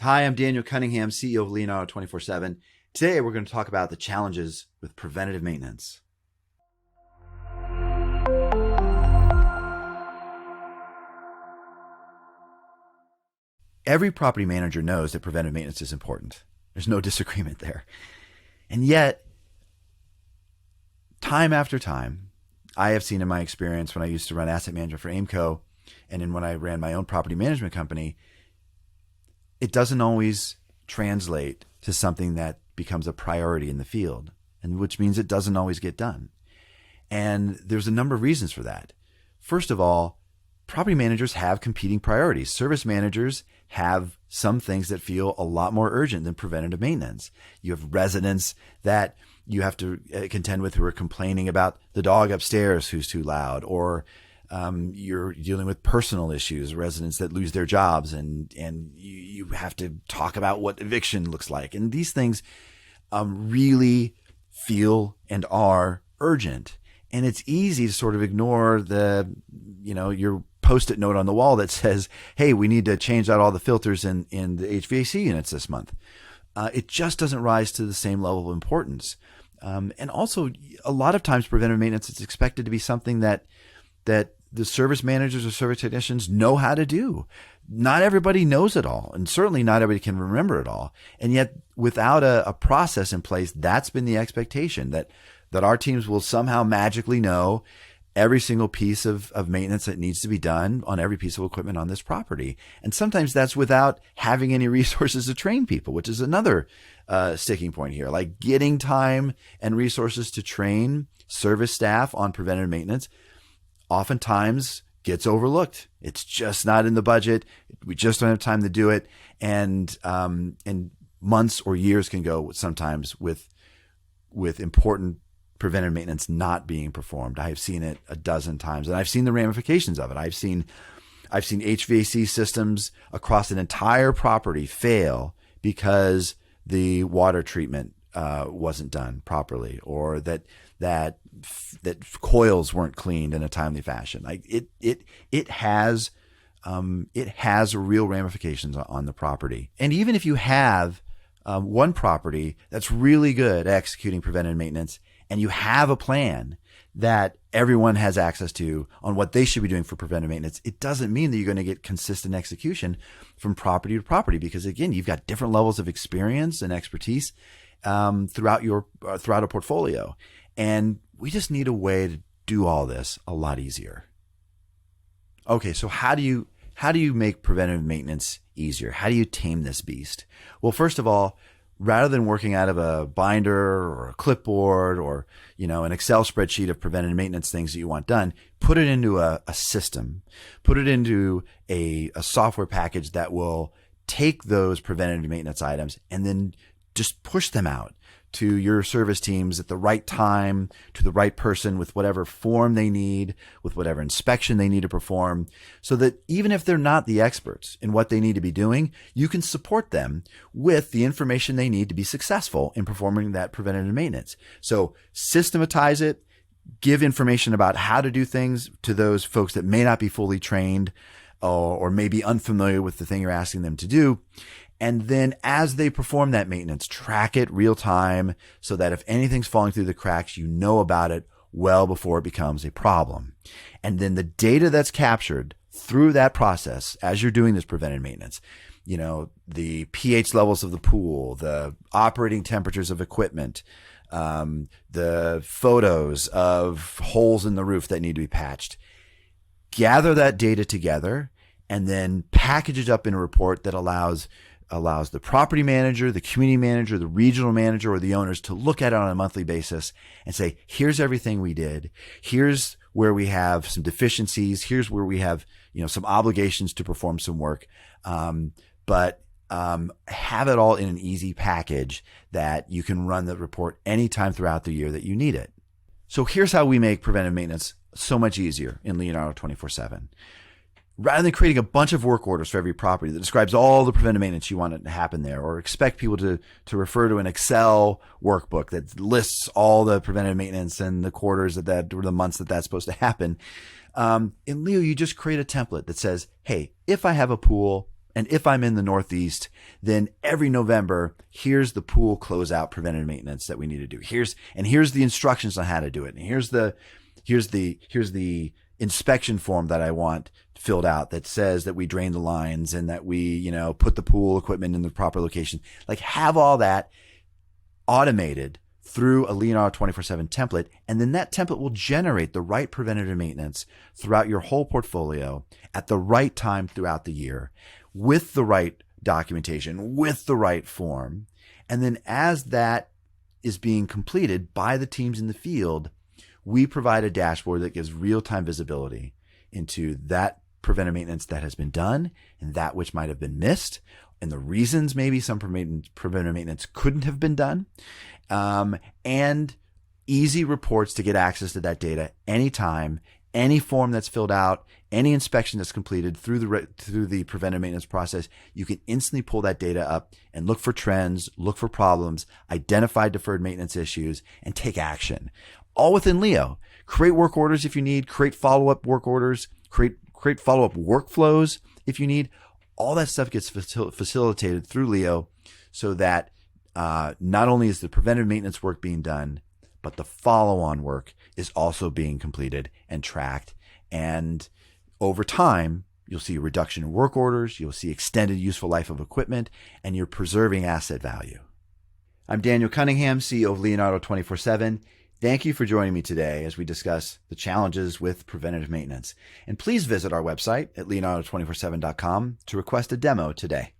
Hi, I'm Daniel Cunningham, CEO of Leonardo 24/7. Today, we're going to talk about the challenges with preventative maintenance. Every property manager knows that preventive maintenance is important. There's no disagreement there. And yet, time after time, I have seen in my experience when I used to run asset management for Aimco and then when I ran my own property management company, it doesn't always translate to something that becomes a priority in the field, and which means it doesn't always get done. And there's a number of reasons for that. First of all, property managers have competing priorities. Service managers have some things that feel a lot more urgent than preventative maintenance. You have residents that you have to contend with who are complaining about the dog upstairs who's too loud, or you're dealing with personal issues, residents that lose their jobs, and you have to talk about what eviction looks like. And these things really feel and are urgent. And it's easy to sort of ignore your Post-it note on the wall that says, hey, we need to change out all the filters in the HVAC units this month. It just doesn't rise to the same level of importance. And also, a lot of times preventive maintenance is expected to be something that the service managers or service technicians know how to do. Not everybody knows it all, and certainly not everybody can remember it all. And yet, without a process in place, that's been the expectation, that our teams will somehow magically know every single piece of maintenance that needs to be done on every piece of equipment on this property. And sometimes that's without having any resources to train people, which is another sticking point here. Like, getting time and resources to train service staff on preventative maintenance oftentimes gets overlooked. It's just not in the budget. We just don't have time to do it. And months or years can go sometimes with important preventive maintenance not being performed. I have seen it a dozen times, and I've seen the ramifications of it. I've seen HVAC systems across an entire property fail because the water treatment wasn't done properly, or that coils weren't cleaned in a timely fashion. Like it has real ramifications on the property. And even if you have one property that's really good at executing preventive maintenance, and you have a plan that everyone has access to on what they should be doing for preventive maintenance, it doesn't mean that you're going to get consistent execution from property to property, because again, you've got different levels of experience and expertise throughout a portfolio. And we just need a way to do all this a lot easier. Okay, so how do you make preventive maintenance easier? How do you tame this beast? Well, first of all, rather than working out of a binder or a clipboard or an Excel spreadsheet of preventative maintenance things that you want done, put it into a system. Put it into a software package that will take those preventative maintenance items and then just push them out to your service teams at the right time, to the right person, with whatever form they need, with whatever inspection they need to perform, so that even if they're not the experts in what they need to be doing, you can support them with the information they need to be successful in performing that preventative maintenance. So systematize it, give information about how to do things to those folks that may not be fully trained or may be unfamiliar with the thing you're asking them to do. And then as they perform that maintenance, track it real time so that if anything's falling through the cracks, you know about it well before it becomes a problem. And then the data that's captured through that process as you're doing this preventive maintenance, the pH levels of the pool, the operating temperatures of equipment, the photos of holes in the roof that need to be patched, gather that data together and then package it up in a report that allows the property manager, the community manager, the regional manager, or the owners to look at it on a monthly basis and say, here's everything we did. Here's where we have some deficiencies. Here's where we have, some obligations to perform some work. But have it all in an easy package that you can run the report anytime throughout the year that you need it. So here's how we make preventive maintenance so much easier in Leonardo 24/7. Rather than creating a bunch of work orders for every property that describes all the preventive maintenance you want it to happen there, or expect people to refer to an Excel workbook that lists all the preventive maintenance and the quarters or the months that's supposed to happen, in Leo, you just create a template that says, hey, if I have a pool And if I'm in the Northeast, then every November, here's the pool closeout preventative maintenance that we need to do. Here's the instructions on how to do it. And here's the inspection form that I want filled out that says that we drain the lines and that we, put the pool equipment in the proper location. Like, have all that automated through a Leonardo 24/7 template, and then that template will generate the right preventative maintenance throughout your whole portfolio at the right time throughout the year, with the right documentation, with the right form. And then as that is being completed by the teams in the field, we provide a dashboard that gives real-time visibility into that preventive maintenance that has been done and that which might have been missed, and the reasons maybe some preventive maintenance couldn't have been done, and easy reports to get access to that data anytime, any form that's filled out, any inspection that's completed through the preventive maintenance process. You can instantly pull that data up and look for trends, look for problems, identify deferred maintenance issues, and take action. All within Leo. Create work orders if you need, create follow-up work orders, create follow-up workflows if you need. All that stuff gets facilitated through Leo so that not only is the preventive maintenance work being done, but the follow-on work is also being completed and tracked. And over time, you'll see a reduction in work orders, you'll see extended useful life of equipment, and you're preserving asset value. I'm Daniel Cunningham, CEO of Leonardo 24/7. Thank you for joining me today as we discuss the challenges with preventative maintenance. And please visit our website at leonardo247.com to request a demo today.